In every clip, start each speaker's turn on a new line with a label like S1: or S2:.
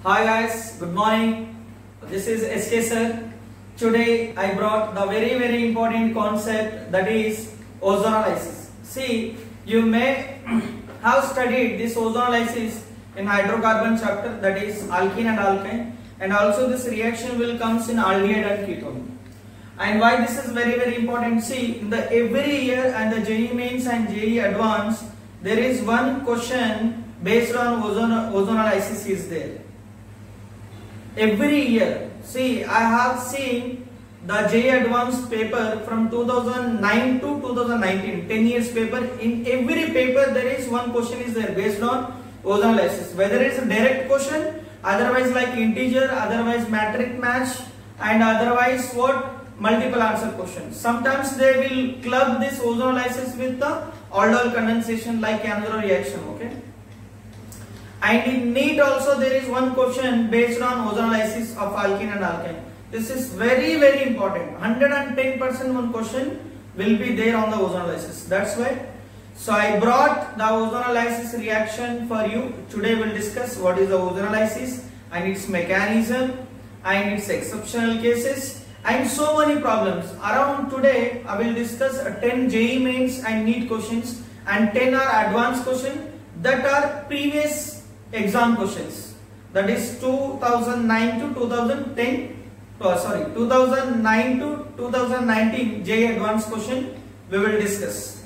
S1: Hi guys, good morning. This is SK sir. Today I brought the very important concept, that is ozonolysis. See, you may have studied this ozonolysis in hydrocarbon chapter, that is alkene and alkyne, and also this reaction will comes in aldehyde and ketone. And why this is very important? See, in the every year and the JEE Mains and JEE Advanced, there is one question based on ozonolysis is there. Every year, see, I have seen the JEE Advanced paper from 2009 to 2019, 10 years paper. In every paper there is one question is there based on ozonolysis. Whether it's a direct question, otherwise like integer, otherwise matrix match, and otherwise what? Multiple answer questions. Sometimes they will club this ozonolysis with the aldol condensation like Canzaro reaction, okay? And in NEET also there is one question based on ozonolysis of alkene and alkyne. This is very important. 110% one question will be there on the ozonolysis. That's why. So I brought the ozonolysis reaction for you. Today we'll discuss what is the ozonolysis and its mechanism and its exceptional cases and so many problems. Around today I will discuss 10 JEE Mains and NEET questions, and 10 are advanced questions that are previous exam questions, that is 2009 to 2019 JEE Advanced question we will discuss.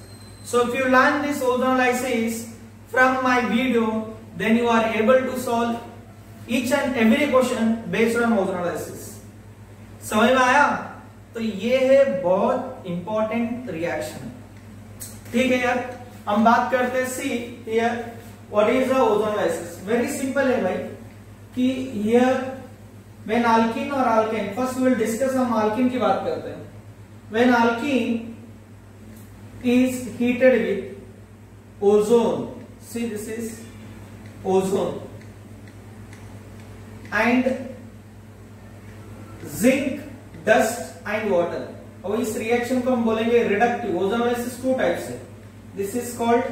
S1: So if you learn this ozonolysis from my video, then you are able to solve each and every question based on ozonolysis. समझ में आया? तो ये है बहुत important reaction. ठीक है यार, हम बात करते हैं. See here what is the ozonolysis? Very simple है भाई, कि here when alkene or alkyne, first we will discuss, हम alkene की बात करते हैं. When alkene is heated with ozone, see this is ozone and zinc, dust and water. और इस रिएक्शन को हम बोलेंगे रिडक्टिव. ओजोनोलाइसिस टू टाइप्स है. This is called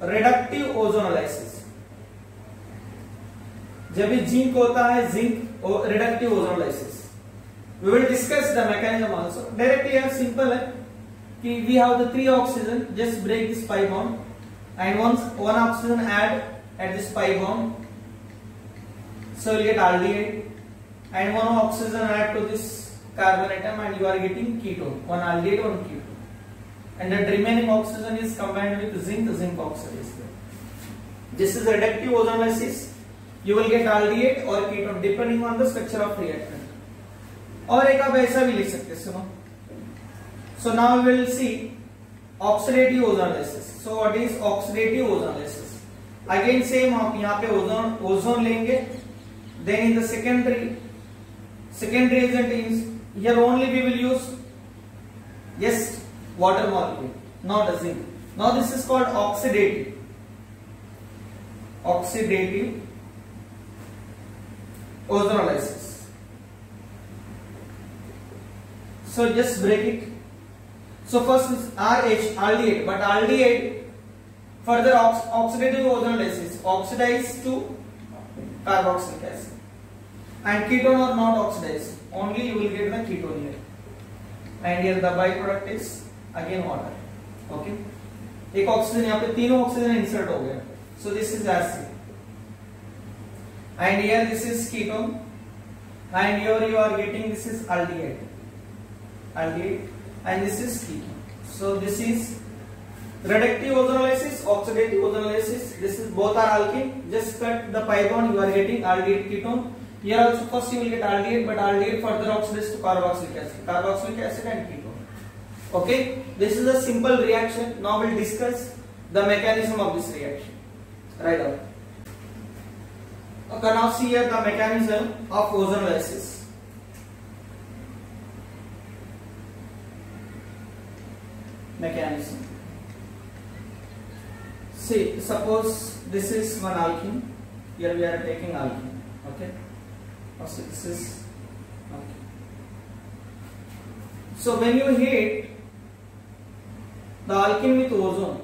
S1: reductive ozonolysis. जब भी जिंक होता है, zinc reductive ozonolysis. We will discuss the mechanism also. Directly यार सिंपल है कि we have the 3 oxygen, just break this pi bond and once one oxygen add at this pi bond, so you get aldehyde, and one oxygen add to this carbon atom and you are getting ketone, one aldehyde, one ketone, and the remaining oxygen is combined with zinc oxide is there. This is reductive ozonolysis. You will get aldehyde or ketone depending on the structure of reactant. और एक आप ऐसा भी लिख सकते हैं, सुनो. So now we will see oxidative ozonolysis. So what is oxidative ozonolysis? Again same, आप यहाँ पे ozone लेंगे. Then in the secondary agent is here only we will use just water molecule, not a zinc. Now this is called oxidative ozonolysis. So just break it. So first is RH, aldehyde, but aldehyde further oxidative ozonolysis oxidize to carboxylic acid. And ketone are not oxidized, only you will get the ketone here, and here the byproduct is again water. Okay, एक oxygen यहाँ पे तीनों oxygen insert हो गया. So this is acid, and here this is ketone, and here you are getting this is aldehyde, and this is ketone. So this is reductive ozonolysis, oxidative ozonolysis. This is both are alkene. Just cut the pi bond, you are getting aldehyde ketone. Here also first you will get aldehyde, but aldehyde further oxidized to carboxylic acid and ketone. Okay, this is a simple reaction. Now we'll discuss the mechanism of this reaction. Right out. Okay, now see here the mechanism of ozonolysis. Mechanism. See, suppose this is one alkene. Here we are taking alkene. Okay. So this is okay. So when you heat the alkene with ozone,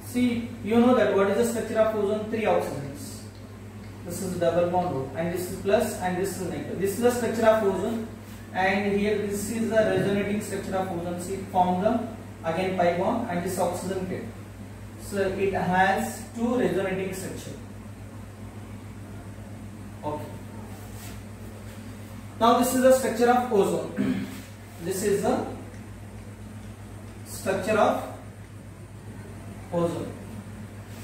S1: see, you know that what is the structure of ozone? 3 oxygens. this is double bond O, and this is plus and this is negative. This is the structure of ozone, and here this is the resonating structure of ozone. See, form the again pi bond and this oxygen gate. So it has two resonating structure. Okay. Now this is the structure of ozone. This is the structure of ozone.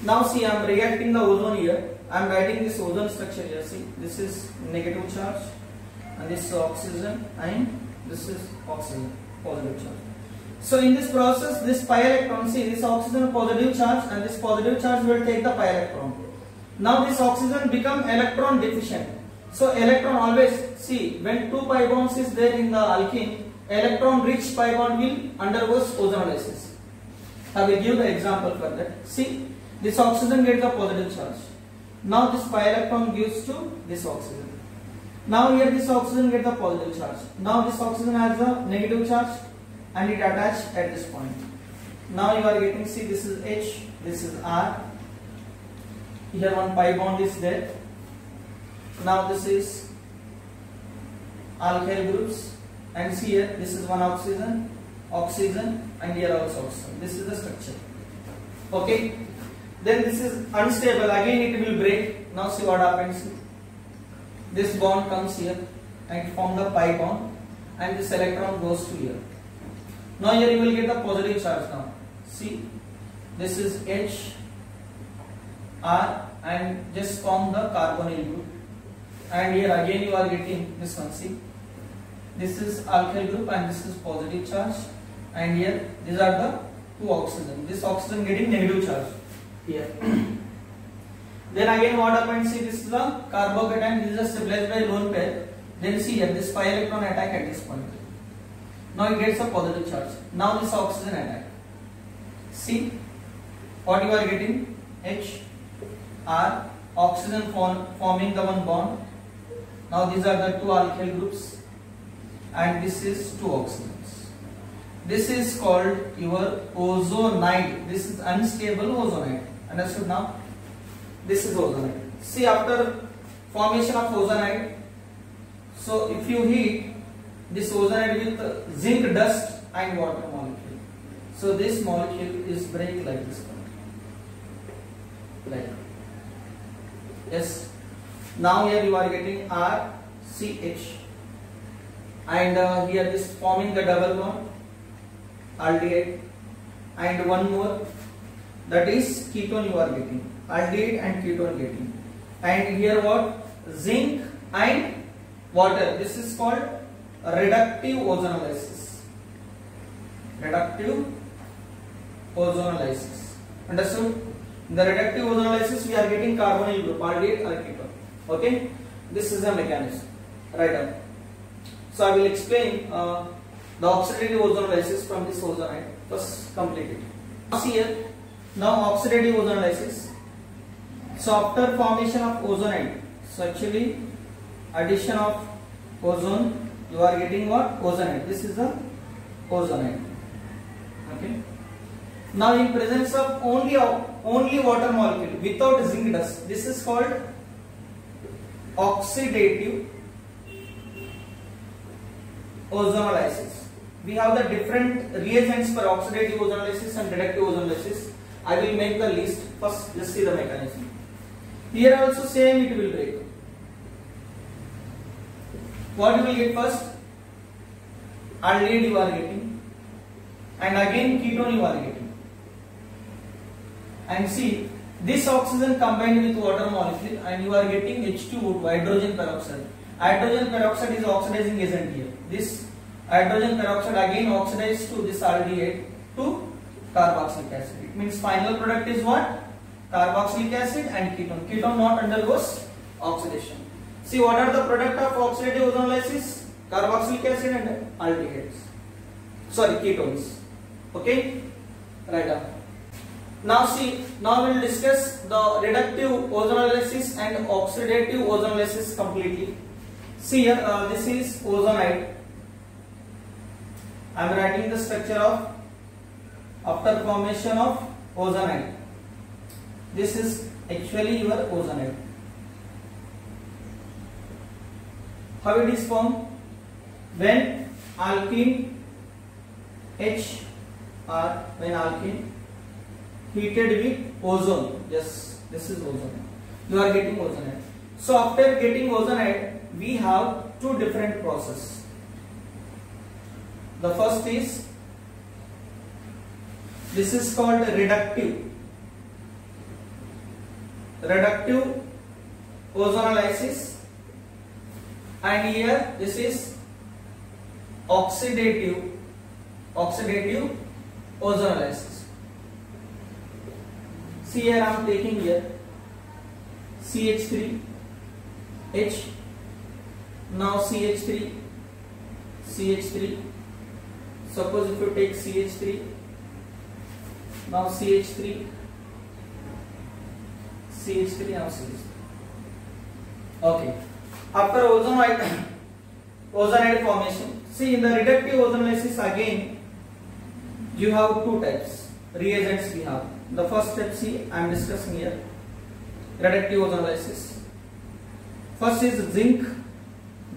S1: Now see, I am reacting the ozone here. I am writing this ozone structure here. See, this is negative charge and this is oxygen and this is oxygen, positive charge. So in this process, this pi electron, see this oxygen positive charge and this positive charge will take the pi electron. Now this oxygen become electron deficient. So electron always, see, when two pi bonds is there in the alkene, electron rich pi bond will undergoes ozonolysis. I will give the example for that. See, this oxygen gets a positive charge. Now this pi electron gives to this oxygen. Now here this oxygen gets a positive charge. Now this oxygen has a negative charge and it attached at this point. Now you are getting, see, this is H, this is R. Here one pi bond is there. Now this is alkyl groups, and see here this is one oxygen, oxygen, and here also oxygen. This is the structure. Okay. Then this is unstable. Again it will break. Now see what happens. This bond comes here and form the pi bond, and this electron goes to here. Now here you will get the positive charge. Now see, this is H, R, and just form the carbonyl group. And here again you are getting this one. See, this is alkyl group and this is positive charge, and here these are the two oxygen. This oxygen getting negative charge here. Then again what happens? See, this is the carbocation. This is stabilized by lone pair. Then see here this pi electron attack at this point. Now it gets a positive charge. Now this oxygen attack. See what you are getting? H, R, oxygen forming the one bond. Now these are the two alkyl groups, and this is two oxygens. This is called your ozonide. This is unstable ozonide. Understood now? This is ozonide. See, after formation of ozonide, so if you heat this ozonide with zinc dust and water molecule, so this molecule is break like this one. Like, yes. Now here you are getting RCH, and here this forming the double bond aldehyde, and one more, that is ketone you are getting, aldehyde and ketone getting, and here what, zinc and water. This is called reductive ozonolysis. Reductive ozonolysis. Understood? In the reductive ozonolysis we are getting carbonyl group, aldehyde or ketone. Okay, this is the mechanism. Right up. So I will explain the oxidative ozonolysis from this ozonide. First complete it. Now see here. Now oxidative ozonolysis. So after formation of ozonide, so actually addition of ozone, you are getting what? Ozonide. This is the ozonide. Okay. Now in presence of only water molecule without zinc dust, this is called oxidative ozonolysis. We have the different reagents for oxidative ozonolysis and reductive ozonolysis. I will make the list. First, let's see the mechanism. Here also same, it will break. What you will get first? Aldehyde you are getting, and again ketone you are getting. And see, this oxygen combined with water molecule, and you are getting H2O2, hydrogen peroxide. Hydrogen peroxide is oxidizing agent here. This hydrogen peroxide again oxidized to this aldehyde to carboxylic acid. It means final product is what? Carboxylic acid and ketone. Ketone not undergoes oxidation. See, what are the product of oxidative ozonolysis? Carboxylic acid and aldehydes. Sorry, ketones. Okay? Right up. Now see, now we will discuss the reductive ozonolysis and oxidative ozonolysis completely. See here, this is ozonide. I am writing the structure of after formation of ozonide. This is actually your ozonide. How it is formed? When alkene when alkene heated with ozone. Yes, this is ozone. You are getting ozonate. So after getting ozonate, we have two different processes. The first is, this is called reductive ozonolysis, and here this is oxidative ozonolysis. See here, I am taking here CH3H, now CH3. Suppose if you take CH3, now CH3, now CH3. Okay. After ozonide formation, see in the reductive ozonolysis again, you have two types reagents we have. The first step, see, I am discussing here, reductive ozonolysis. First is zinc,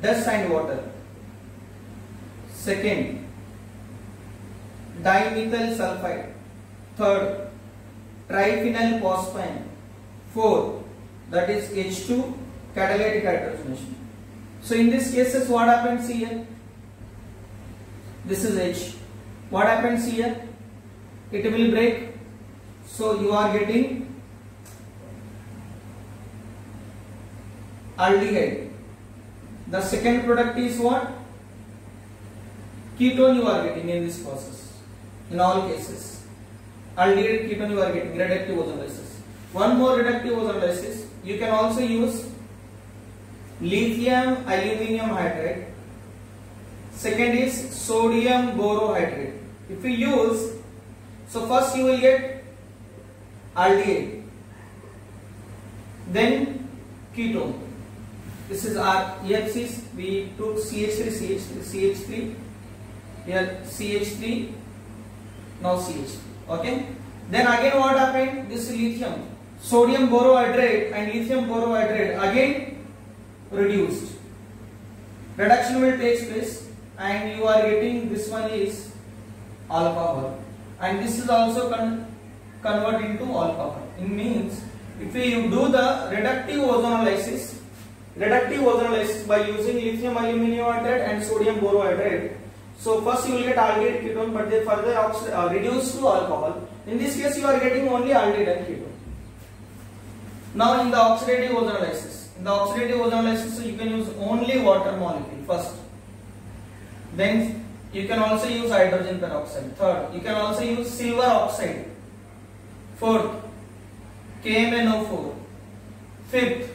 S1: dust and water. Second, dimethyl sulfide. Third, triphenyl phosphine. Fourth, that is H2, catalytic hydrogenation. So in these cases, what happens here? This is H. What happens here? It will break. So you are getting aldehyde. The second product is what? Ketone you are getting in this process. In all cases, aldehyde ketone you are getting, reductive ozonolysis. One more reductive ozonolysis, you can also use lithium aluminium hydride. Second is sodium borohydride. If you use, so first you will get aldehyde, then ketone. This is our EFCs. We took CH3, here CH3, now CH3. Okay. Then again what happened? This lithium, sodium borohydride and lithium borohydride again reduced. Reduction will take place, and you are getting, this one is alcohol, and this is also convert into alcohol. It means if you do the reductive ozonolysis by using lithium aluminium hydride and sodium borohydride, so first you will get aldehyde ketone, but they further reduce to alcohol. In this case, you are getting only aldehyde and ketone. Now in the oxidative ozonolysis, so you can use only water molecule first. Then you can also use hydrogen peroxide. Third, you can also use silver oxide. Fourth, KMnO4. Fifth,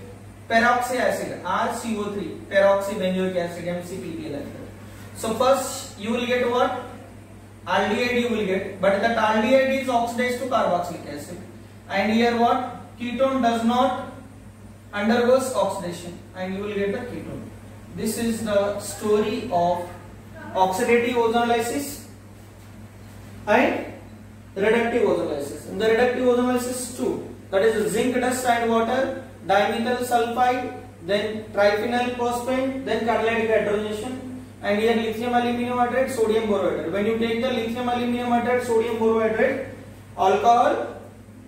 S1: peroxy acid, RCO3, peroxybenzoic acid, MCPPL. So first you will get what? Aldehyde you will get, but that aldehyde is oxidized to carboxylic acid. And here what? Ketone does not undergoes oxidation, and you will get the ketone. This is the story of oxidative ozonolysis and reductive ozonolysis. In the reductive ozonolysis too, that is zinc dust and water, dimethyl sulfide, then triphenyl phosphine, then catalytic hydrogenation, and here lithium aluminium hydride, sodium borohydride. When you take the lithium aluminium hydride, sodium borohydride, alcohol,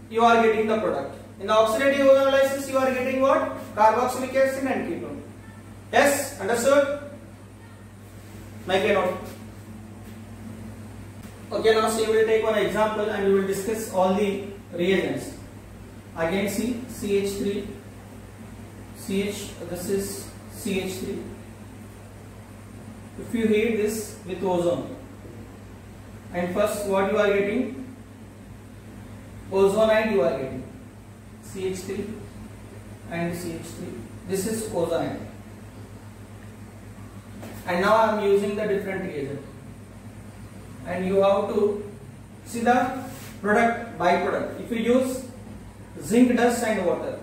S1: you are getting the product. In the oxidative ozonolysis, you are getting what? Carboxylic acid and ketone. Yes, understood? Make a note. Okay, now see, we will take one example and we will discuss all the reagents. Again, see CH3, this is CH3. If you heat this with ozone, and first what you are getting? Ozonide you are getting. CH3 and CH3. This is ozonide. And now I am using the different reagent. And you have to see the product, byproduct. If you use zinc dust and water,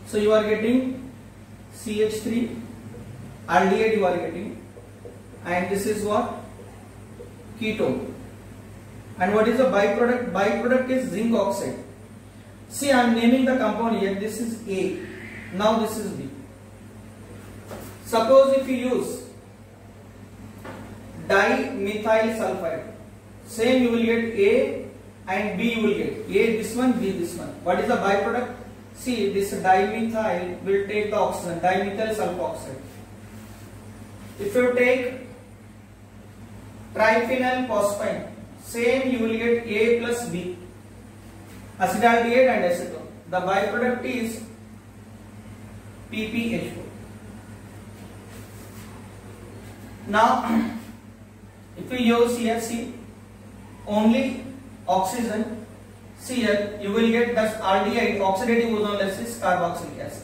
S1: so you are getting CH3, aldehyde you are getting, and this is what? Ketone. And what is the byproduct? Byproduct is zinc oxide. See, I am naming the compound here. This is A. Now this is B. Suppose if you use dimethyl sulfide, same you will get A and B, you will get A this one, B this one. What is the byproduct? See, this dimethyl will take the oxygen, dimethyl sulfoxide. If you take triphenyl phosphine, same you will get A plus B, acetaldehyde and acetone. The byproduct is PPH4. Now, if you use here, see, only oxygen, see here, you will get this aldehyde, oxidative ozonolysis, carboxylic acid.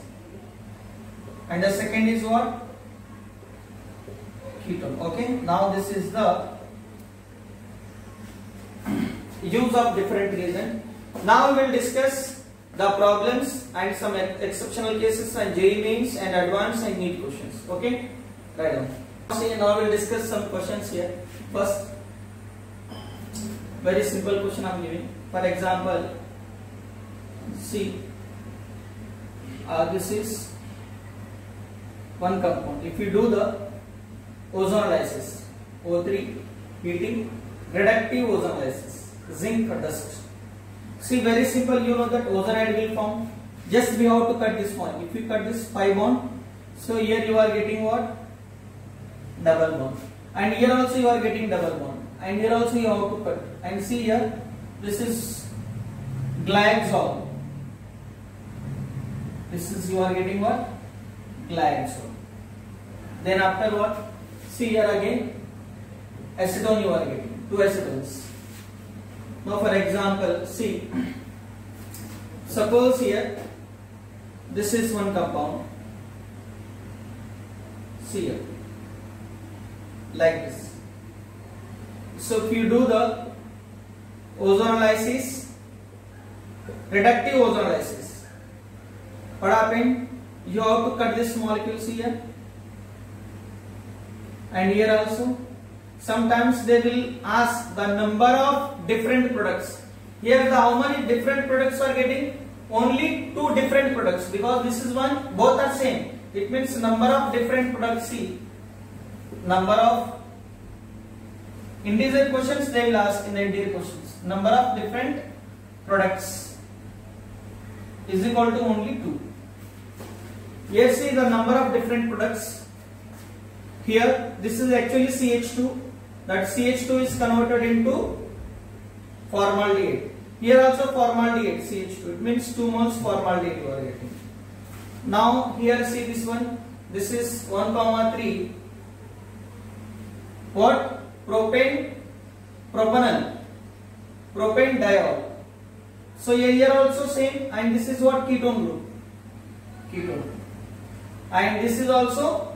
S1: And the second is what? Ketone. Okay. Now this is the use of different reagent. Now we will discuss the problems and some exceptional cases and JEE Mains and advanced and NEET questions. Okay. Right on. See, now we will discuss some questions here. First, very simple question I am giving. For example, see, this is one compound. If you do the ozonolysis, O3 heating, reductive ozonolysis, zinc dust. See, very simple, you know that ozonide will form. Just we have to cut this one. If you cut this pi bond, so here you are getting what? Double bond. And here also you are getting double bond. And here also you have to cut. And see here, this is glyaxol. This is you are getting what? Glyaxol. Then after what? See here again, acetone you are getting. 2 acetones. Now for example, see, suppose here, this is one compound. See here, like this. So if you do the ozonolysis, reductive ozonolysis, what happened? You have to cut this molecules here and here also. Sometimes they will ask the number of different products. Here the how many different products are getting? Only 2 different products, because this is one, both are same. It means number of different products. See, number of integer questions they will ask in integer questions. Number of different products is equal to only 2. Here see the number of different products. Here this is actually CH2. That CH2 is converted into formaldehyde. Here also formaldehyde CH2. It means 2 moles formaldehyde you are getting. Now here see this one. This is 1,3. What? Propane, propanol, propane diol. So here also same, and this is what? Ketone group. Ketone. And this is also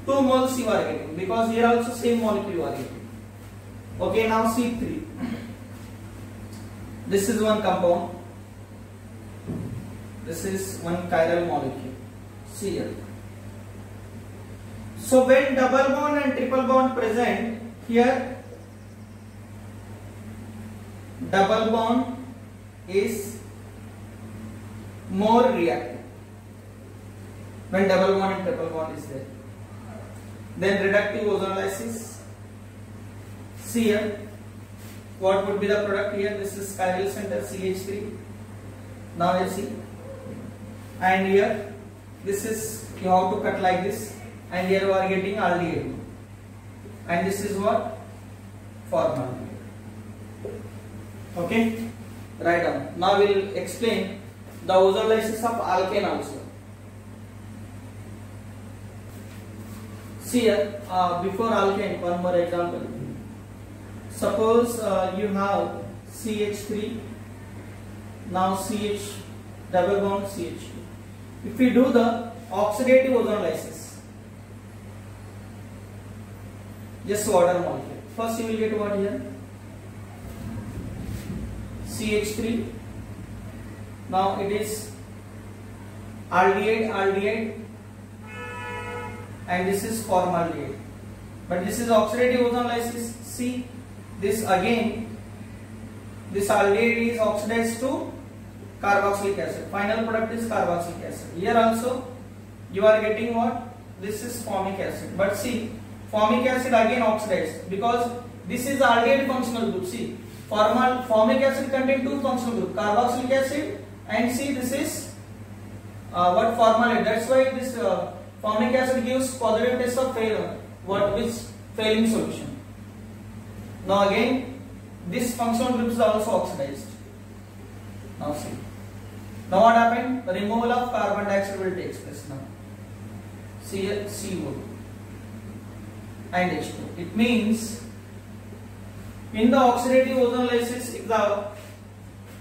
S1: 2 moles you are getting, because here also same molecule you are getting. Okay, now C3. This is one compound. This is one chiral molecule. See here. So when double bond and triple bond present, here double bond is more reactive. When double bond and triple bond is there. Then reductive ozonolysis. See here, what would be the product here? This is chiral center CH3. Now you see, and here this is, you have to cut like this, and here you are getting aldehyde, and this is what? Formaldehyde. Okay, write down. Now we will explain the ozonolysis of alkane also. See here, before alkane, one more example. Suppose you have CH3, now CH double bond CH2. If we do the oxidative ozonolysis, just water molecule. First you will get what here? CH3. Now it is aldehyde, and this is formaldehyde. But this is oxidative ozonolysis. See, this again, this aldehyde is oxidized to carboxylic acid. Final product is carboxylic acid. Here also you are getting what? This is formic acid. But see, formic acid again oxidized because this is aldehyde functional group. See, formic acid contain two functional group, carboxylic acid, and see this is what formaldehyde. That's why this formic acid gives positive test of failure. What which failing solution. Now again, this functional group is also oxidized. Now see. Now what happened? The removal of carbon dioxide will take place now. CO2 and H2. It means in the oxidative ozonolysis, if the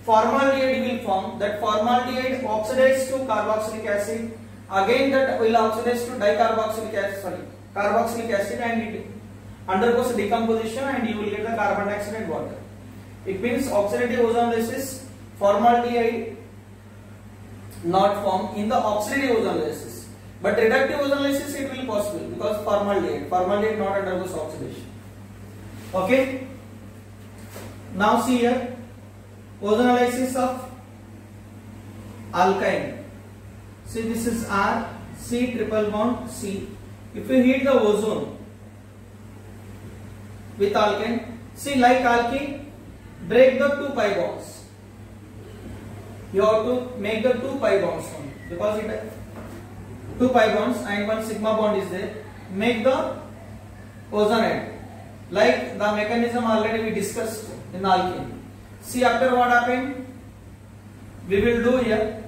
S1: formaldehyde will form, that formaldehyde oxidizes to carboxylic acid, again that will oxidize to dicarboxylic acid, carboxylic acid, and it undergoes decomposition and you will get the carbon dioxide and water. It means oxidative ozonolysis, formaldehyde not formed in the oxidative ozonolysis. But reductive ozonolysis it will be possible because formaldehyde not undergoes oxidation. Okay. Now see here, ozonolysis of alkyne. See this is R, C triple bond C. If you heat the ozone with alkyne, see like alkene, break the 2 pi bonds. You have to make the 2 pi bonds only because it 2 pi bonds and 1 sigma bond is there. Make the ozonide. Like the mechanism already we discussed in alkene. See after what happened? We will do here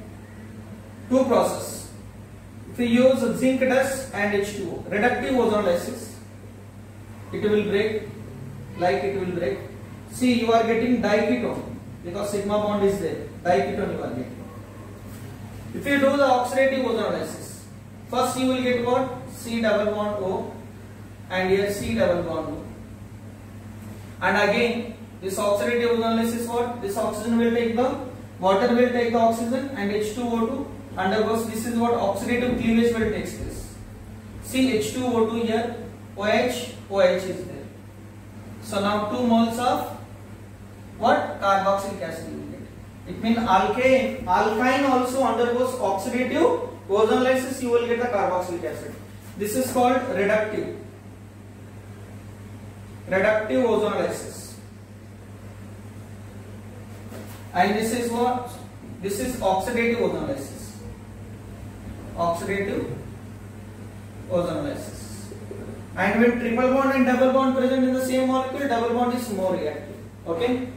S1: 2 process. If we use zinc dust and H2O, reductive ozonolysis, it will break, like it will break. See you are getting diketone because sigma bond is there. Diketone you are getting. If you do the oxidative ozonolysis, first you will get what? C double bond O and here C double bond O. And again this oxidative ozonolysis what? This oxygen will take the, water will take the oxygen and H2O2 undergoes, this is what oxidative cleavage will take place. See H2O2 here, OH is there. So now 2 moles of what? Carboxylic acid you will get. It means alkyne also undergoes oxidative ozonolysis, you will get the carboxylic acid. This is called reductive ozonolysis. And this is what? This is oxidative ozonolysis. Oxidative ozonolysis. And when triple bond and double bond present in the same molecule, double bond is more reactive. Okay?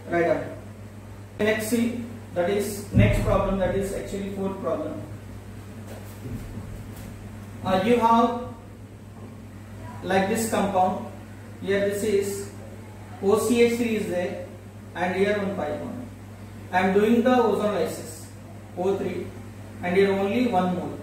S1: Right up. Next see, that is next problem, that is actually fourth problem. You have like this compound. Here this is OCH3 is there and here 1 pi bond. I am doing the ozonolysis O3 and here only 1 mole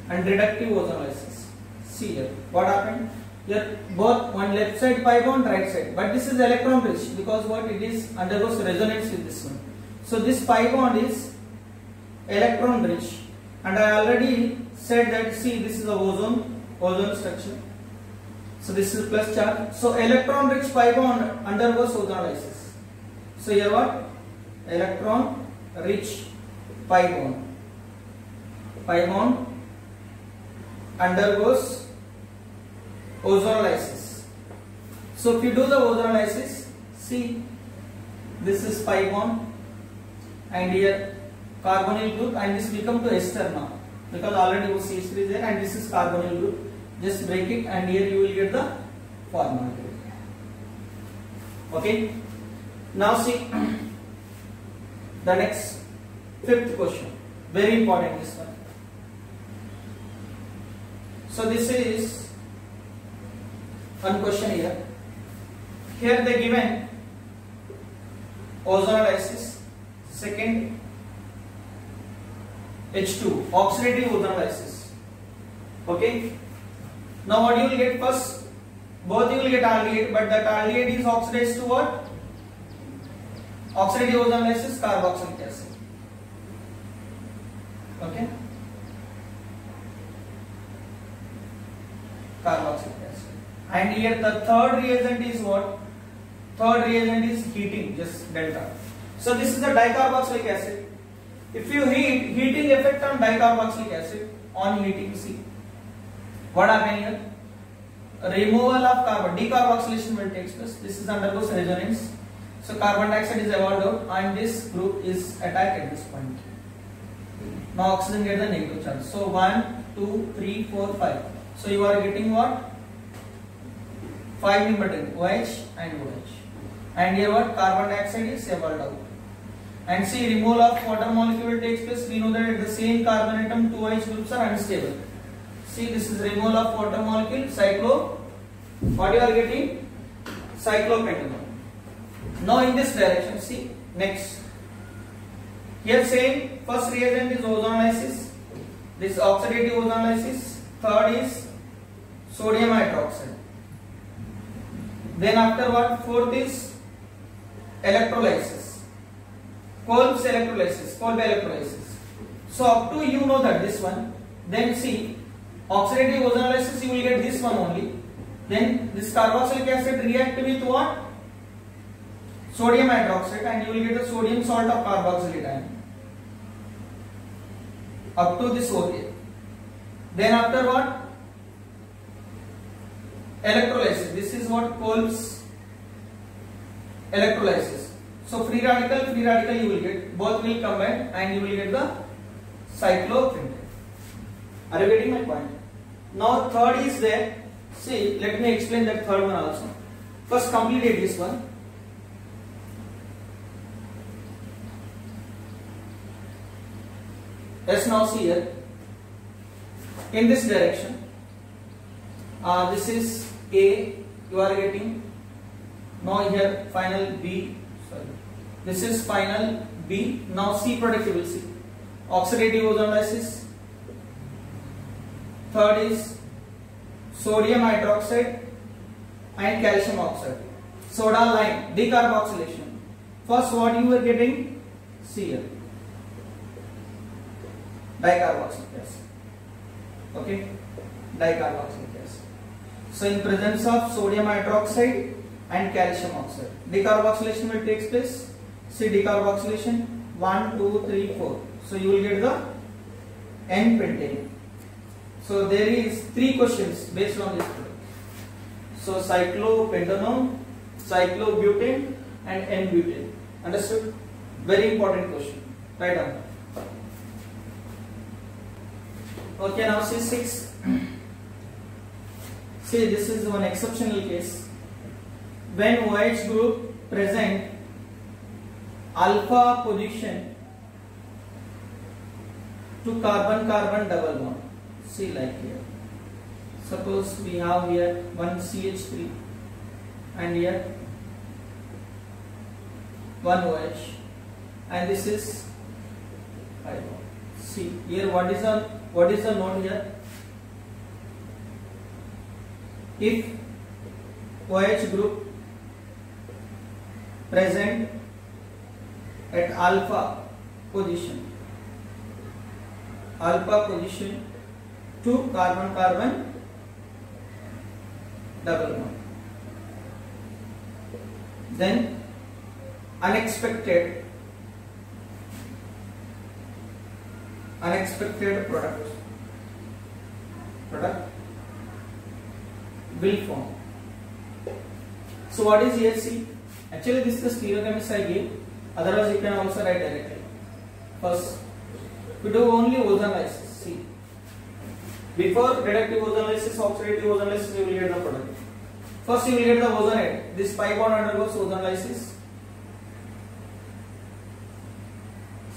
S1: and reductive ozonolysis. See here what happened. Here both one left side pi bond, right side, but this is electron rich because what it is undergoes resonance with this one. So this pi bond is electron rich, and I already said that see this is a ozone structure. So this is plus charge. So electron rich pi bond undergoes ozonolysis. So here what? Electron rich pi bond undergoes ozonolysis. So if you do the ozonolysis, see this is pi bond and here carbonyl group, and this become to ester now because already OCH3 is there, and this is carbonyl group. Just break it and here you will get the formaldehyde. Okay. Now see the next fifth question. Very important this one. So this is one question here. Here they given ozonolysis, second H2 oxidative ozonolysis. Okay. Now what you will get first? Both you will get aldehyde, but that aldehyde is oxidized to what? Oxidative ozonolysis carboxylic acid. Okay. Carboxylic acid. And here the third reagent is what? Third reagent is heating, just delta. So this is the dicarboxylic acid. If you heat, heating effect on dicarboxylic acid on heating. See what happened here? Removal of carbon, decarboxylation will take place. This is undergoes resonance. So carbon dioxide is evolved out and this group is attacked at this point. Now oxygen get the negative charge. So 1, 2, 3, 4, 5. So you are getting what? 5 important OH and OH. And here what? Carbon dioxide is evolved out. And see, removal of water molecule takes place. We know that at the same carbon atom, 2 OH groups are unstable. See, this is removal of water molecule, cyclo. What you are getting? Cyclopentanone. Now in this direction, see, next. Here same, first reagent is ozonolysis. This oxidative ozonolysis. Third is sodium hydroxide. Then after what? Fourth is electrolysis. Kolb's electrolysis. Kolbe electrolysis. So up to you know that this one. Then see, oxidative ozonolysis you will get this one only. Then this carboxylic acid react with what? Sodium hydroxide and you will get the sodium salt of carboxylate ion. Up to this OA. Then after what? Electrolysis. This is what Kolb's electrolysis. So free radical you will get. Both will combine and you will get the cyclopentane. Are you getting my point? Now third is there. See, let me explain that third one also. First completed this one. Let's now see here. In this direction, this is A, you are getting. Now here final B, sorry. This is final B. Now C product you will see. Oxidative ozonolysis. Third is sodium hydroxide and calcium oxide. Soda lime, decarboxylation. First what you are getting? See here. Dicarboxylic acid. Okay, dicarboxylic acid. So in presence of sodium hydroxide and calcium oxide, decarboxylation will take place. See decarboxylation 1, 2, 3, 4. So you will get the N-pentane. So there is 3 questions based on this product. So cyclopentanone, cyclobutane and N-butane. Understood? Very important question. Write down. Okay, now see 6. See, this is one exceptional case. When OH group present alpha position to carbon-carbon double bond. See like here. Suppose we have here one CH3 and here one OH and this is 5. See here what is the note here? If OH group present at alpha position to carbon-carbon double bond, then unexpected product will form. So what is here? See, actually this is the stereochemist I gave, otherwise you can also write directly. First we do only ozonolysis. See, before reductive ozonolysis, oxidative ozonolysis, you will get the product. First you will get the ozonate. This pi bond undergoes ozonolysis.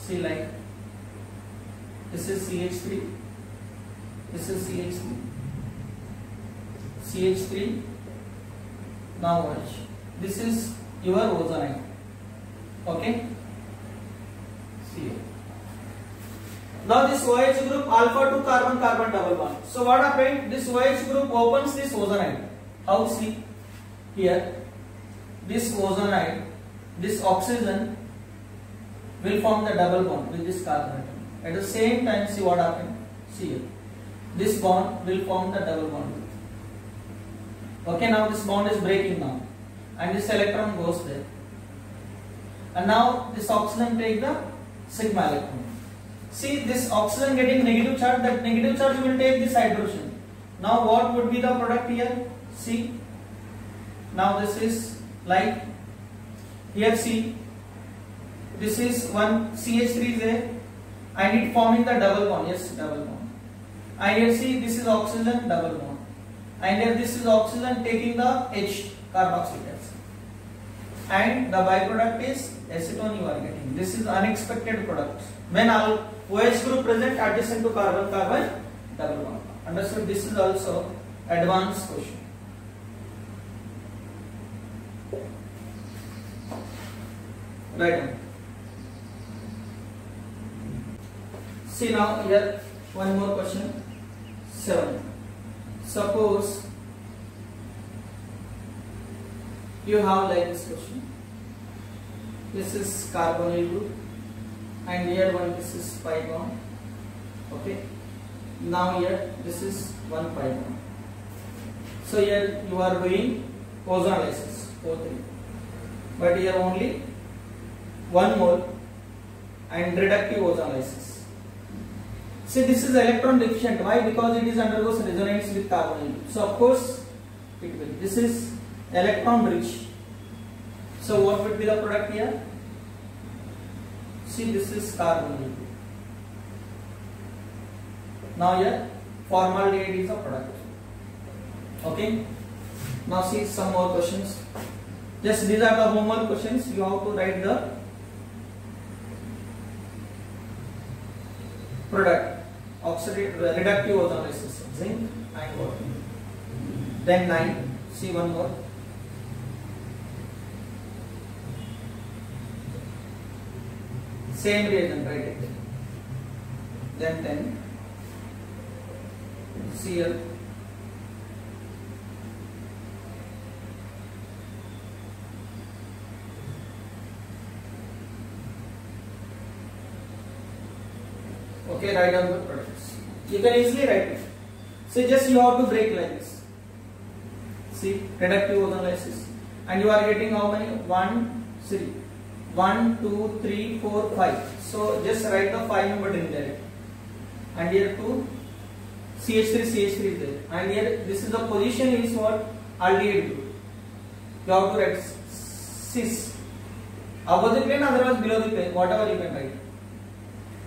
S1: See like this is CH3, this is CH3, CH3, now OH. This is your ozonate. Okay? See. Now this OH group alpha to carbon-carbon double bond. So what happened? This OH group opens this ozonide. How? See here. This ozonide, this oxygen will form the double bond with this carbon atom. At the same time, see what happened? See here. This bond will form the double bond. Okay, now this bond is breaking now. And this electron goes there. And now this oxygen take the sigma electron. See this oxygen getting negative charge, that negative charge will take this hydrogen. Now what would be the product here? See, now this is like here, see, this is one CH3 is there and it forming the double bond. Yes, double bond. And here see, this is oxygen, double bond, and here this is oxygen taking the H, carboxylic acid, and the byproduct is acetone you are getting. This is unexpected product when all OH group present adjacent to carbon carbon double bond. Understood? This is also advanced question. Right on. See now here one more question. 7. Suppose you have like this question. This is carbonyl group and here one, this is pi bond. Okay. Now here this is one pi bond. So here you are doing ozonolysis O3, but here only one mole and reductive ozonolysis. See, this is electron deficient. Why? Because it is undergoes resonance with carbonyl. So of course it will. This is electron rich. So what would be the product here? See, this is carbonyl. Now here formaldehyde is a product. Okay. Now see some more questions. Just these are the homework questions. You have to write the product. Oxidative reductive ozonolysis, zinc and water. Then 9. See one more. Same reagent, write it. Then 10. Cl. Okay, write down the products. You can easily write it. So just you have to break like this. See, reductive ozonolysis, and you are getting how many? 1, 3, 1, 2, 3, 4, 5. So just write the 5 number ring there, and here 2, CH3 is there, and here this is the position is what? Aldehyde group. You have to write cis above the plane, otherwise below the plane, whatever you can write,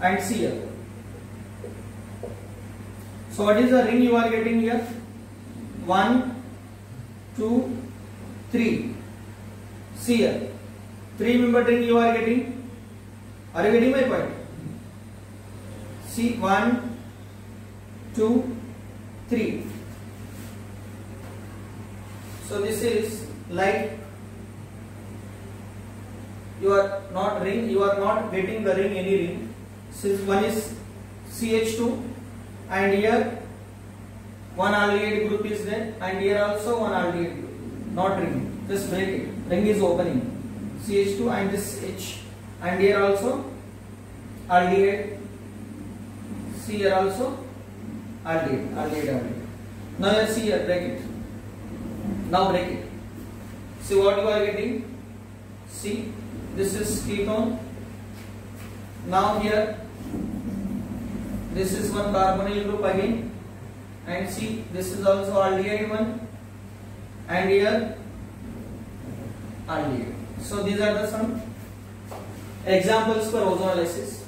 S1: and see here. So what is the ring you are getting here? 1, 2, 3. See here. 3 member ring you are getting. Are you getting my point? See, 1, 2, 3. So this is like you are not ring. You are not getting the ring, any ring. Since one is CH2. And here one aldehyde group is there, and here also one aldehyde group, not ring. Just break it. Ring is opening. CH2 and this H, and here also aldehyde. See here also aldehyde. Now here see here, break it. Now break it. See what you are getting. See, this is ketone. Now here. This is one carbonyl group again, and see this is also aldehyde one, and here aldehyde. So these are the some examples for ozonolysis.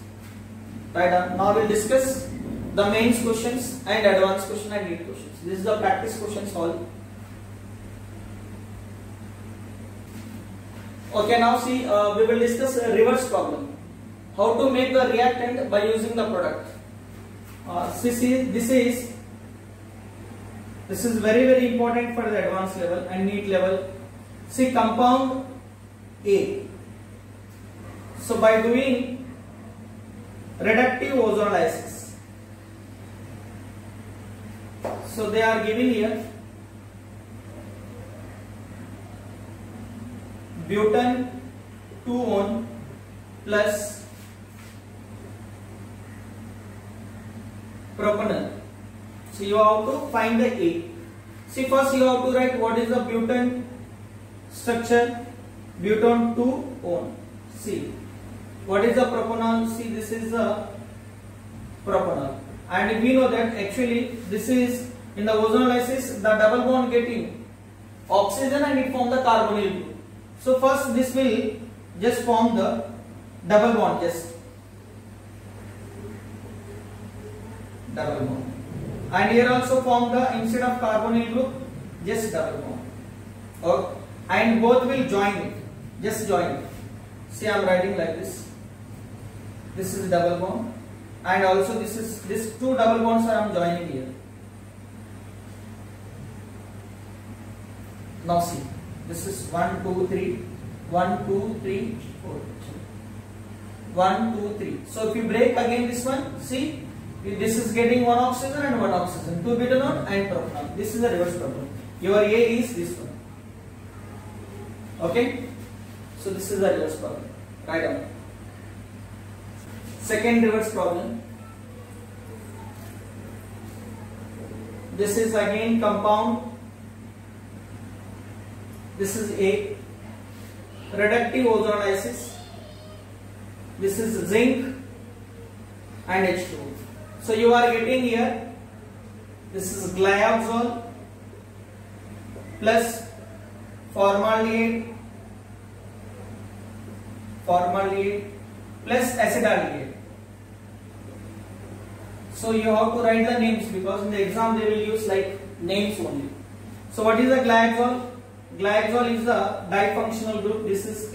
S1: Right. Now we'll discuss the mains questions and advanced question and lead questions. This is the practice questions all. Okay. Now see, we will discuss a reverse problem. How to make the reactant by using the product. This is very important for the advanced level and NEET level. See, compound A. So by doing reductive ozonolysis, so they are giving here butane 2-on plus propanol. So you have to find the A. See, first you have to write what is the butane structure. Butane 2-on. See, what is the propanol? See, this is the propanol. And we know that actually this is in the ozonolysis the double bond getting oxygen and it form the carbonyl group. So first this will just form the double bond, just double bond, and here also form the instead of carbonyl group just double bond. Okay. And both will join it, just join it. See, I am writing like this. This is double bond, and also this two double bonds I am joining here. Now see, this is 1, 2, 3, 1, 2, 3, 4. 1, 2, 3. So if you break again this one, see, this is getting one oxygen and one oxygen, 2 butanol and propanol. This is the reverse problem. Your A is this one. Okay? So this is the reverse problem. Write down. Second reverse problem. This is again compound. This is A. Reductive ozonolysis. This is zinc and H2O. So you are getting here, this is glyazole plus formaldehyde plus acetaldehyde. So you have to write the names because in the exam they will use like names only. So what is the glyazole? Glyazole is the difunctional group. This is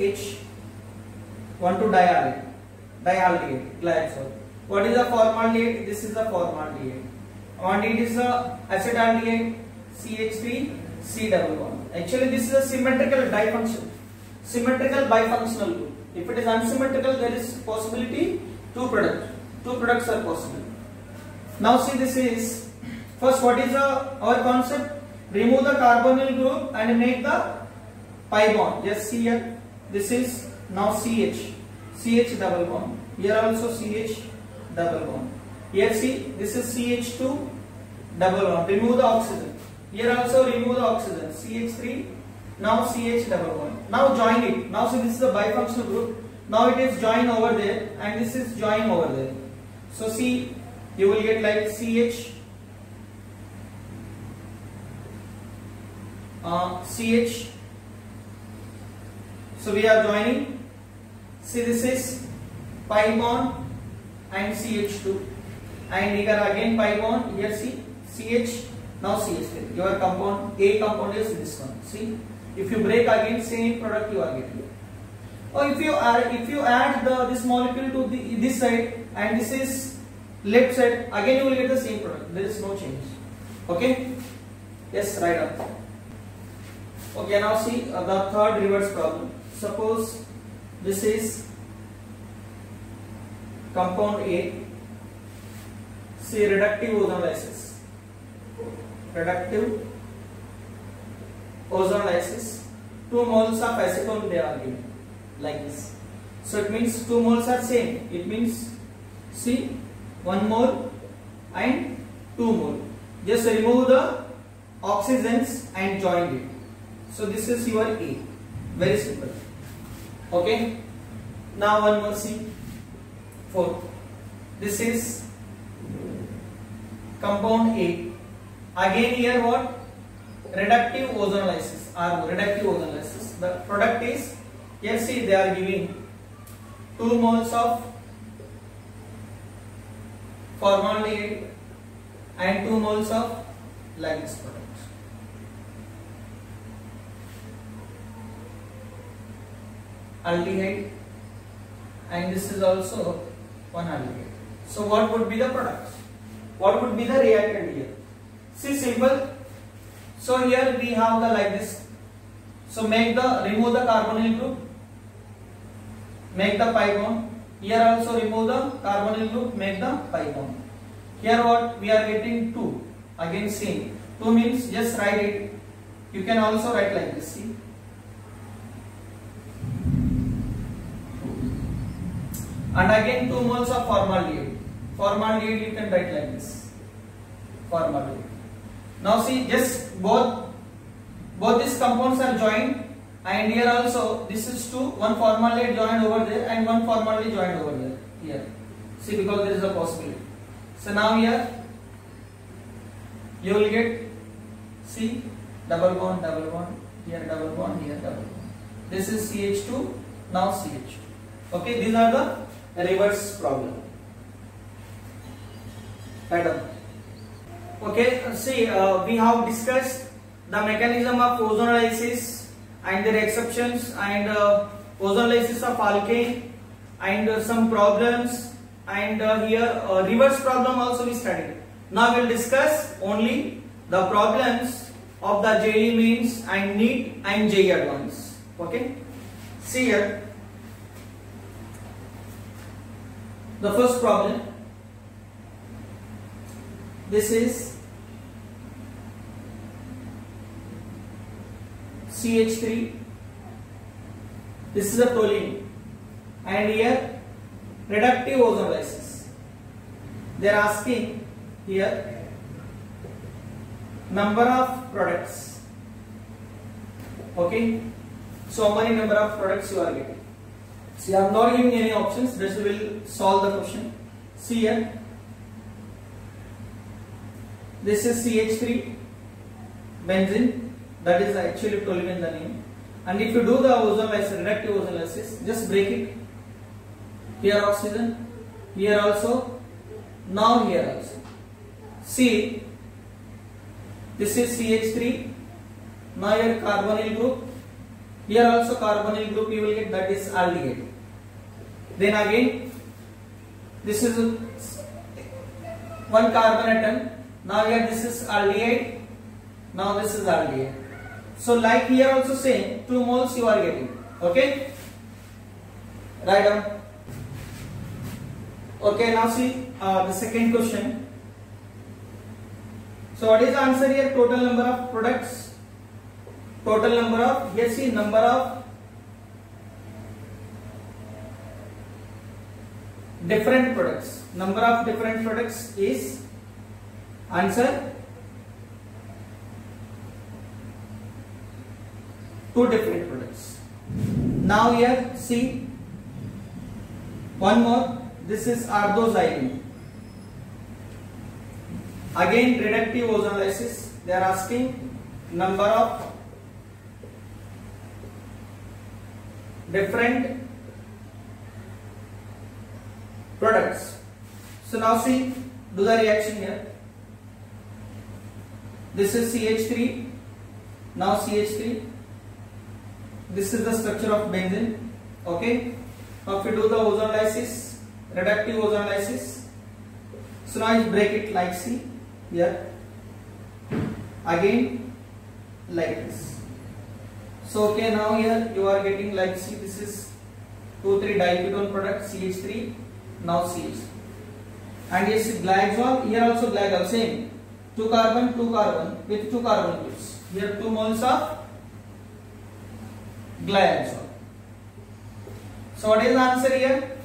S1: H1,2-dialdehyde, glyazole. What is the formaldehyde? This is the formaldehyde. And it is the acetaldehyde, CH3, C double bond. Actually, this is a symmetrical bifunctional group. If it is unsymmetrical, there is possibility two products are possible. Now see, this is first. What is our concept? Remove the carbonyl group and make the pi bond. Just see here. This is now CH double bond. Here also CH double bond. Here see, this is CH2 double bond. Remove the oxygen. Here also remove the oxygen. CH3. Now CH double bond. Now join it. Now see, this is the bifunctional group. Now it is joined over there and this is joined over there. So see, you will get like CH so we are joining. See, this is pi bond and CH2, and here again pi bond. Here see CH, now CH3. Your compound A compound is this one. See, if you break again, same product you are getting. Or if you add this molecule to this side and this is left side, again you will get the same product. There is no change. Okay? Yes, write up. Okay, now see the third reverse problem. Suppose this is compound A. See, reductive ozonolysis. 2 moles of acetone they are given like this. So it means 2 moles are same. It means see 1 mole and 2 mole. Just remove the oxygens and join it. So this is your A. Very simple. Okay. Now one more see. 4. This is compound A. Again here what? Reductive ozonolysis. The product is, here see they are giving 2 moles of formaldehyde and 2 moles of like this product. Aldehyde, and this is also one aldehyde. So what would be the products? What would be the reactant here? See, simple. So here we have the like this. So remove the carbonyl group, make the pi bond. Here also remove the carbonyl group, make the pi bond. Here what we are getting 2. Again same. 2 means just write it. You can also write like this. See. And again 2 moles of formaldehyde. Formaldehyde you can write like this. Formaldehyde. Now see, just both these compounds are joined, and here also this is 2. One formaldehyde joined over there and one formaldehyde joined over there. Here. See, because there is a possibility. So now here you will get C double bond, here double bond, here double bond. This is CH2, now CH2. Okay, these are the reverse problem. Right on. Okay, see, we have discussed the mechanism of ozonolysis and their exceptions, and ozonolysis of alkane, and some problems, and here reverse problem also we studied. Now we will discuss only the problems of the JEE Mains and NEET and JEE Advanced. Okay, see here the first problem. This is CH3, this is a toluene, and here reductive ozonolysis. They are asking here number of products. Okay, so how many number of products you are getting? See, I am not giving any options, this will solve the question. See here, this is CH3 benzene, that is actually toluene the name. And if you do the ozonolysis, reductive ozonolysis, just break it. Here oxygen, here also, now here also. See, this is CH3, now here carbonyl group, here also carbonyl group you will get, that is aldehyde. Then again, this is one carbon atom, now here this is aldehyde, now this is aldehyde. So like here also same, 2 moles you are getting. Okay, write down. Okay, now see the second question. So what is the answer here? Total number of products. Total number of, here see, number of different products. Number of different products is answer 2 different products. Now here see one more, this is ardoxylene. Again reductive ozonolysis, they are asking number of different products. So now see, do the reaction here. This is CH3, now CH3. This is the structure of benzene. Okay, now if you do the ozonolysis, reductive ozonolysis, so now you break it like C here, again like this. So okay, now here you are getting like C, this is 2,3 diketone product CH3, now CH, and yes, glycol, here also glycol, same 2 carbon with 2 carbon groups. Here 2 moles of glycol. So what is the answer here?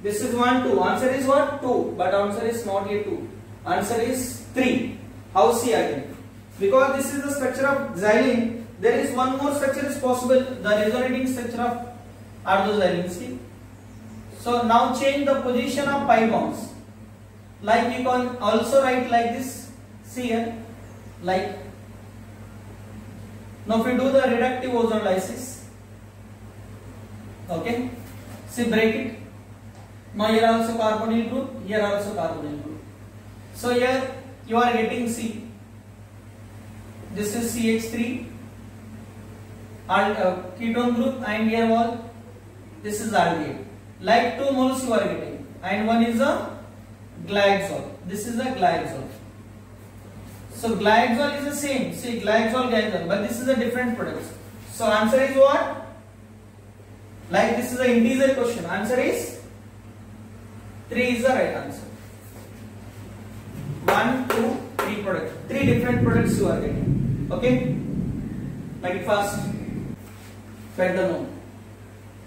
S1: This is 1, 2. Answer is what? 2. But answer is not here 2. Answer is 3. How see again? Because this is the structure of xylene, there is one more structure is possible, the resonating structure of ardoxylene. See? So now change the position of pi bonds. Like you can also write like this. See here, like. Now if we do the reductive ozonolysis, okay, see, break it. Now here also carbonyl group, here also carbonyl group. So here you are getting C. This is CH3 and ketone group, and here all this is aldehyde. Like 2 moles you are getting, and one is a glycol. This is a glycol. So glycol is the same. See, glycol, but this is a different product. So answer is what? Like this is an integer question. Answer is 3 is the right answer. 1, 2, 3 products. 3 different products you are getting. Okay? Make it fast. Write the note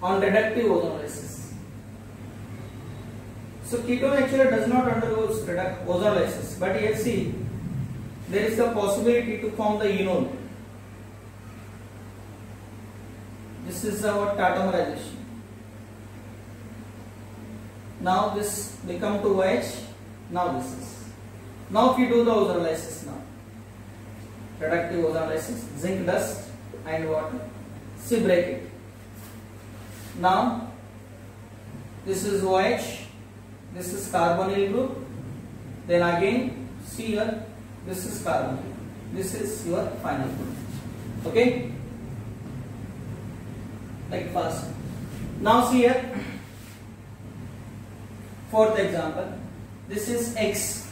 S1: on reductive ozonolysis. So ketone actually does not undergo ozonolysis, but here see, there is a possibility to form the enol. This is our tautomerization. Now this become to OH, Now this is. Now if you do the ozonolysis now. Reductive ozonolysis, zinc dust and water. See, break it. Now this is OH, this is carbonyl group. Then again, see here, this is carbonyl. This is your final group. Okay? Like fast. Now see here, fourth example. This is X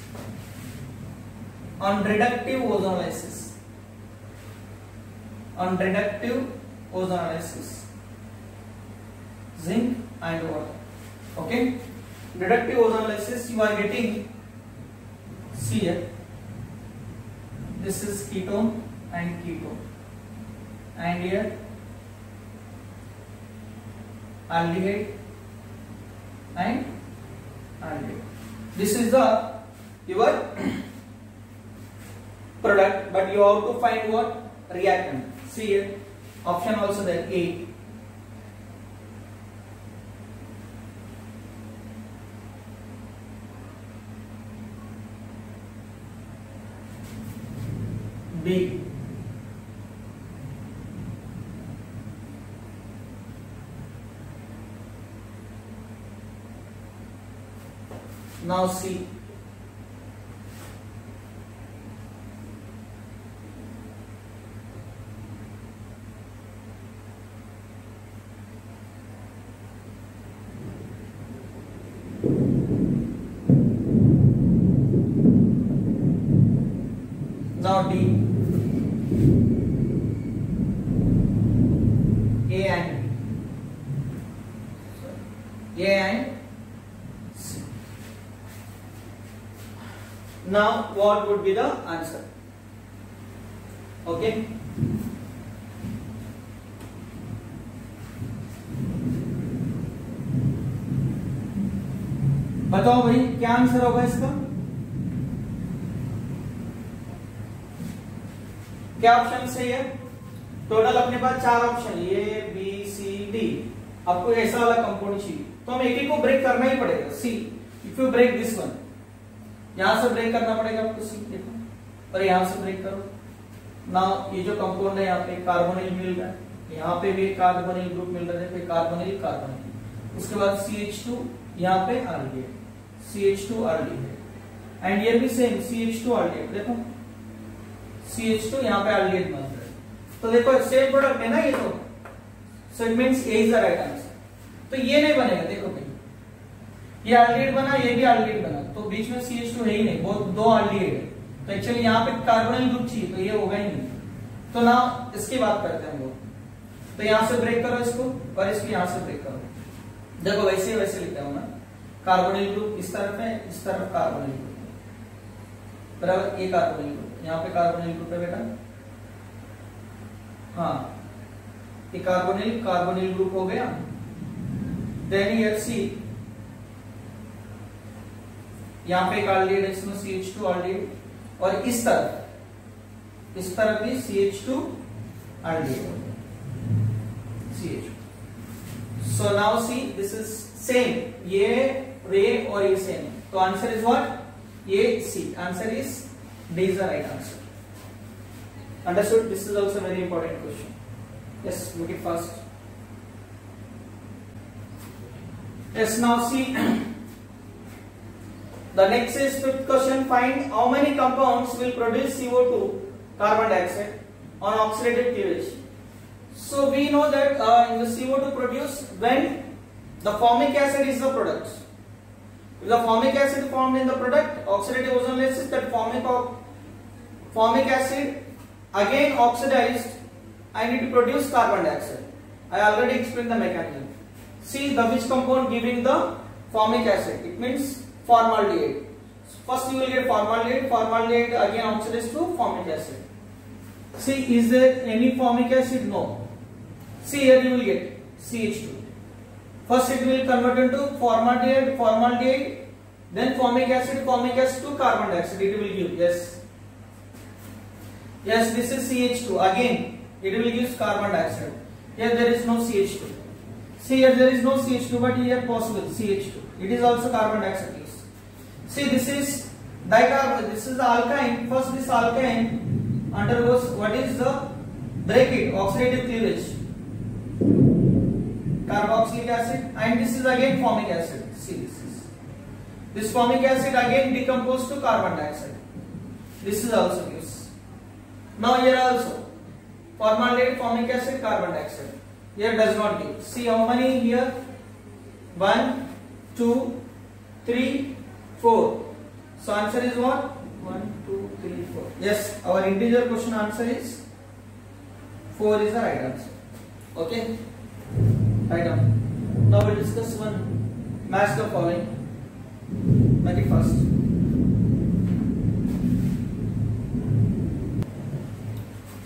S1: on reductive ozonolysis. On reductive ozonolysis, zinc and water. Okay? Reductive ozonolysis, you are getting, see here, this is ketone and ketone, and here aldehyde and aldehyde. This is the your product, but you have to find what? Reactant. See here, option also there, A. B. Now C. Now D. A and B. A and C. Now what would be the answer? Okay. बताओ भाई क्या answer होगा इसका? क्या option सही है? Total अपने पास 4 option, A B C D. आपको ऐसा वाला कंपाउंड चाहिए तो हम एक एक को ब्रेक करना ही पड़ेगा. See, if you break this one, यहां से ब्रेक करना पड़ेगा आपको. सी देखो, और यहां से ब्रेक करो. ना ये जो कंपाउंड है यहाँ पे कार्बोनिल मिल रहा है, यहाँ पे भी कार्बोनिल ग्रुप मिल रहा है, कार्बोनिल कार्बोनिल. उसके बाद CH2 यहाँ पे आल्डिहाइड, CH2 आल्डिहाइड, एंड ये भी सेम CH2 आल्डिहाइड. देखो CH2 यहाँ पे आल्डिहाइड बन रहा है. तो देखो सेम प्रोडक्ट है ना ये तो, so it means A is the right answer. तो ये नहीं बनेगा. देखो भाई ये आल्डिहाइड बना, ये भी आल्डिहाइड बना, तो बीच में CH2 है ही नहीं, बहुत 2 आल्डिहाइड है. तो एक्चुअली यहाँ पे कार्बोनिल ग्रुप चाहिए, तो ये होगा ही नहीं. तो ना इसकी बात करते हैं हम लोग. तो यहाँ से ब्रेक करो इसको, और इसको यहाँ से ब्रेक करो. देखो वैसे वैसे लिखता हूं मैं. कार्बोनिल ग्रुप इस तरफ है, इस तरफ कार्बोनिल ग्रुप है, बराबर. ये कार्बोनिल ग्रुप, यहाँ पे कार्बोनिल ग्रुप है बेटा. हाँ, ये कार्बोनिल कार्बोनिल ग्रुप हो गया. देन हियर सी, यहाँ पे एक आल्डिहाइड है, इसमें CH2 आल्डिहाइड, और इस तरफ भी CH2 aldehyde, CH2. So now see, this is same. ये रे और ये सेम. तो आंसर इज व्हाट? ये C. Answer is D is the right answer. Understood? This is also very important question. Yes, make it fast. Yes, now see. The next is 5th question. Find how many compounds will produce CO2, carbon dioxide, on oxidative cleavage. So we know that in the CO2 produced when the formic acid is the product. If the formic acid formed in the product, oxidative ozonolysis, that formic acid again oxidized and it produce carbon dioxide. I already explained the mechanism. See the which compound giving the formic acid. It means formaldehyde. First you will get formaldehyde. Formaldehyde again oxidized to formic acid. See, is there any formic acid? No. See here you will get CH2. First it will convert into formaldehyde, then formic acid to carbon dioxide. It will give, yes, this is CH2. Again it will give carbon dioxide. Here there is no CH2. See here there is no CH2, but here possible CH2. It is also carbon dioxide. See, this is dicarbon. This is the alkyne. First, this alkyne undergoes what is the break it oxidative cleavage, carboxylic acid, and this is again formic acid. See, this formic acid again decomposed to carbon dioxide. This is also gives. Now here also formaldehyde, formic acid, carbon dioxide. Here does not give. See how many here? 1, 2, 3, 4. So answer is what? 1, 2, 3, 4. Yes, our integer question answer is 4 is the right answer. Okay. Write down. Now we'll discuss one. Match the following. Make it fast.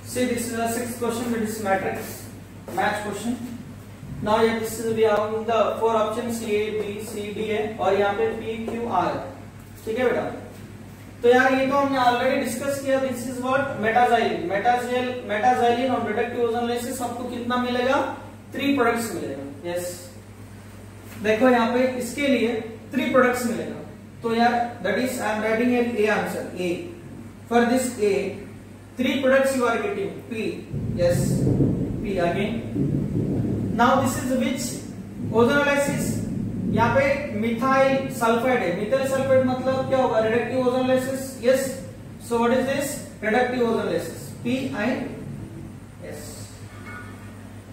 S1: See, this is the sixth question with this matrix match question. Now here this is we have the four options A, B, C, D है और यहाँ पे P, Q, R. ठीक है बेटा? तो यार ये तो हमने ऑलरेडी डिस्कस किया. This is what metaxylene. Metaxylene और रिडक्टिव ओजोनोलाइसिस आपको कितना मिलेगा? 3 प्रोडक्ट्स मिलेगा. यस, देखो यहाँ पे इसके लिए 3 प्रोडक्ट्स मिलेगा. तो यार that is I am writing an a answer. A for this A 3 products you are getting. P. Yes, P again. Now this is which ozonolysis? यहाँ पे मिथाइल सल्फाइड है. मिथाइल सल्फाइड मतलब क्या होगा? Reductive ozonolysis. Yes. So what is this? Reductive ozonolysis. P and S.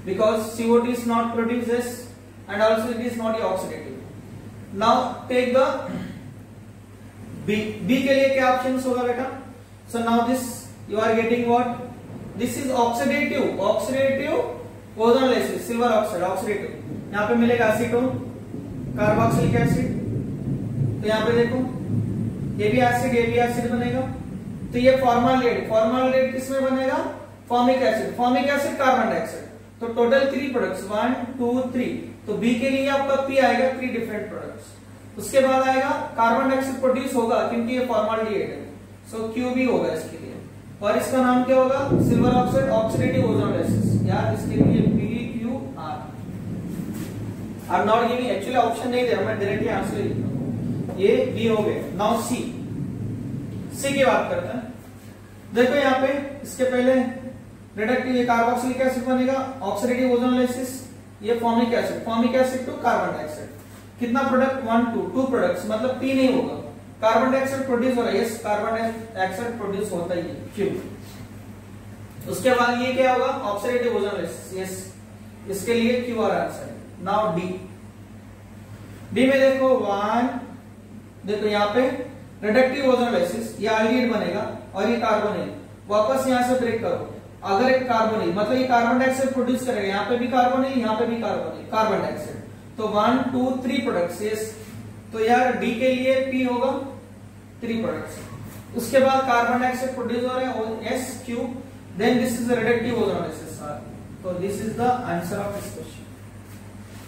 S1: Because CO2 is not produces and also it is not oxidative. Now take the B. B के लिए क्या options होगा बेटा? So now this you are getting what? This is oxidative ozonolysis. Silver oxide oxidative. यहाँ पे मिलेगा acetone, carboxylic acid. तो यहाँ पे देखो ये भी एसिड बनेगा. तो ये फॉर्माल्डिहाइड किसमें बनेगा? Formic acid carbon dioxide. तो टोटल 3 प्रोडक्ट्स 1, 2, 3. तो बी के लिए आपका पी आएगा 3 डिफरेंट प्रोडक्ट्स. उसके बाद आएगा कार्बन डाइऑक्साइड प्रोड्यूस होगा क्योंकि ये फॉर्माल्डिहाइड है. सो क्यू भी होगा इसके लिए. और इसका नाम क्या होगा? Silver oxide oxidative ozonolysis. यार इसके लिए PQR. I am not giving actually option नहीं दे रहा, मैं डायरेक्टली आंसर लिख रहा हूं. ये बी हो गए. नाउ सी की बात करते हैं. देखो यहाँ पे इसके पहले रिडक्टिव कार्बोक्सिलिक एसिड बनेगा, ऑक्सीडेटिव ओजोनोलाइसिस. ये formic acid to carbon dioxide. कितना प्रोडक्ट? 1, 2 प्रोडक्ट्स. मतलब पी नहीं होगा. कार्बन डाइऑक्साइड प्रोड्यूस हो रहा है. यस, कार्बन डाइऑक्साइड प्रोड्यूस होता ही है. क्यों? उसके बाद ये क्या होगा? Oxidative ozonolysis. यस, इसके लिए क्यूआर आंसर. नाउ डी में देखो 1. देखो यहाँ पे रिडक्टिव ओजोनोलाइसिस. ये एल्डिहाइड बनेगा और ये कार्बोनिल. वापस यहाँ से ब्रेक करो. अगर एक कार्बोनिल मतलब ये कार्बन डाइऑक्साइड प्रोड्यूस करेगा. यहाँ पे भी कार्बोनिल, यहाँ पे भी कार्बन डाइऑक्साइड. तो 1, 2, 3 प्रोडक्ट्स. यस, तो यार डी के लिए पी होगा 3 प्रोडक्ट्स. उसके बाद कार्बन डाइऑक्साइड प्रोड्यूस हो रहे हैं. S Q. Then this is reductive ozonolysis. तो this is the answer of this question.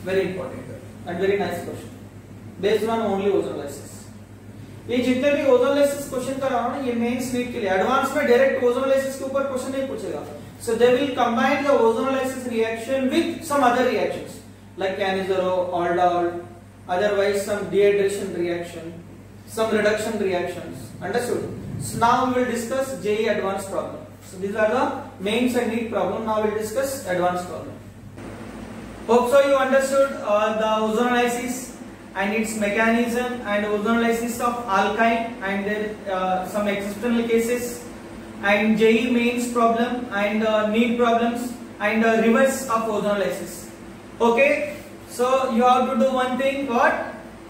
S1: Very important and very nice question based on only ozonolysis. ये जितने भी ओजोनोलाइसिस क्वेश्चन कर रहा हूं ना, ये मेंस नीट के लिए. एडवांस में डायरेक्ट ओजोनोलाइसिस के ऊपर क्वेश्चन नहीं पूछेगा. So they will combine the ozonolysis reaction with some other reactions like Cannizzaro, aldol, otherwise some dehydration reaction, some reduction reactions. Understood? So now we will discuss JEE advanced problem. So these are the mains and NEET problem. Now we will discuss advanced problem. Hope so you understood the ozonolysis and its mechanism and ozonolysis of alkyne and some exceptional cases and JEE mains problem and NEET problems and reverse of ozonolysis. Okay. So you have to do one thing. What?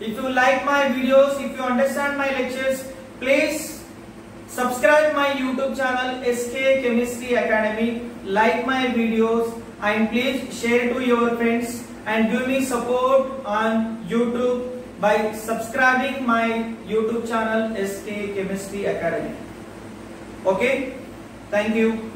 S1: If you like my videos, if you understand my lectures, please subscribe my YouTube channel SK Chemistry Academy. Like my videos and please share to your friends and give me support on YouTube by subscribing my YouTube channel SK Chemistry Academy. Okay? Thank you.